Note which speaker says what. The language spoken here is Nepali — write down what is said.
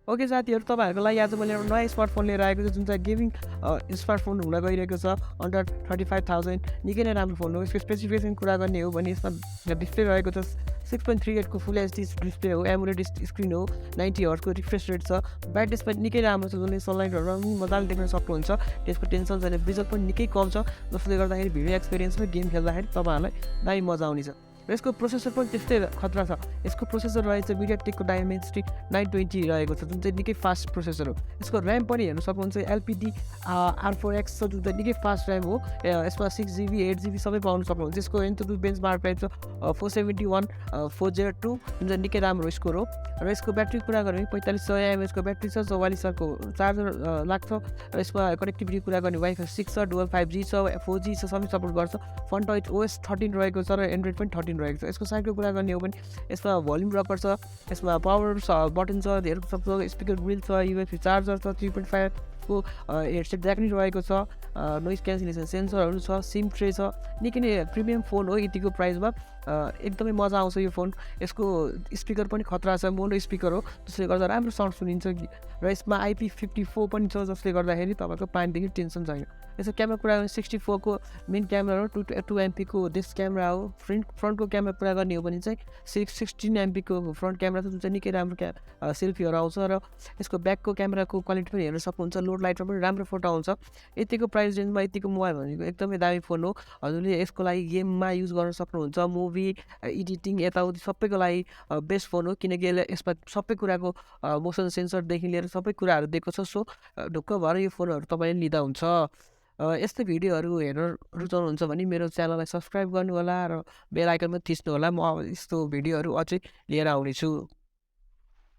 Speaker 1: ओके साथीहरू, तपाईँहरूको लागि आज मैले एउटा नयाँ स्मार्टफोन लिएर आएको छु, जुन चाहिँ गेमिङ स्मार्टफोन हुन गइरहेको छ। अन्डर 35,000 निकै नै राम्रो फोन हो। यसको स्पेसिफिकेसन कुरा गर्ने हो भने यसमा डिस्प्ले रहेको छ 6.38 को फुल एचडी डिस्प्ले हो। एमोलेड स्क्रिन हो। 90 हर्ट्जको रिफ्रेस रेट छ। ब्राइटनेस पनि निकै राम्रो छ, जुन सनलाइटहरू पनि मजाले देख्न सक्नुहुन्छ। त्यसको टेन्सन छैन। ब्रिजर पनि निकै कम छ, जसले गर्दाखेरि भिडियो एक्सपिरियन्स र गेम खेल्दाखेरि तपाईँहरूलाई दामी मजा आउनेछ। र यसको प्रोसेसर पनि त्यस्तै खतरा छ। यसको प्रोसेसर रहेछ मिडियाटेकको डायमेन्सिटी 920 रहेको छ, जुन चाहिँ निकै फास्ट प्रोसेसर हो। यसको ऱ्याम पनि हेर्न सक्नुहुन्छ एलपिडी R4X छ, जुन चाहिँ निकै फास्ट ऱ्याम हो। यसमा 6GB 8GB सबै पाउन सक्नुहुन्छ। यसको एन्टुटु बेन्चमार्क प्राइस छ 471,402, जुन चाहिँ निकै राम्रो स्कोर हो। र यसको ब्याट्री कुरा गऱ्यो भने 4500 mAh को ब्याट्री छ, 4400 चार्जर लाग्छ। र यसमा कनेक्टिभिटी कुरा गर्ने वाइफाई 6 छ, डुअल 5G छ, 4G छ, सबै सपोर्ट गर्छ। फन्टच OS 13 रहेको छ र एन्ड्रोइड पनि 13 रहेको छ। यसको साइडको कुरा गर्ने हो भने यसमा भोल्युम रकर छ, यसमा पावर बटन छ, हेर्न सक्छ, स्पिकर ग्रिल छ, USB चार्जर छ, 3.5 को हेडसेट ज्याक पनि रहेको छ, नोइज क्यान्सलेसन सेन्सरहरू छ, सिम ट्रे छ। निकै नै प्रिमियम फोन हो यतिको प्राइसमा। एकदमै मजा आउँछ यो फोन। यसको स्पिकर पनि खतरा छ, मोनो स्पिकर हो, जसले गर्दा राम्रो साउन्ड सुनिन्छ। र यसमा IP54 पनि छ, जसले गर्दाखेरि तपाईँको पानीदेखि टेन्सन छैन। यसको क्यामेरा कुरा गर्ने 64 को मेन क्यामेरा हो, 2 MP को डेस्क क्यामेरा हो। फ्रन्टको क्यामेरा कुरा गर्ने हो भने चाहिँ 16 MP को फ्रन्ट क्यामेरा छ, जुन चाहिँ निकै राम्रो सेल्फीहरू आउँछ। र यसको ब्याकको क्यामेराको क्वालिटी पनि हेर्न सक्नुहुन्छ। लोड लाइटमा पनि राम्रो फोटो आउँछ। यतिको प्राइस रेन्जमा यतिको मोबाइल भनेको एकदमै दामी फोन हो। हजुरले यसको लागि गेममा युज गर्न सक्नुहुन्छ, मुभी एडिटिङ यताउति सबैको लागि बेस्ट फोन हो, किनकि यसमा सबै कुराको मोसन सेन्सरदेखि लिएर सबै कुराहरू दिएको छ। सो ढुक्क भएर यो फोनहरू तपाईँले लिँदा हुन्छ। यस्तै भिडियोहरू हेर्न रुचाउनुहुन्छ भने मेरो च्यानललाई सब्सक्राइब गर्नुहोला र बेल आइकनमा थिच्नुहोला। म यस्तो भिडियोहरू अझै लिएर आउनेछु।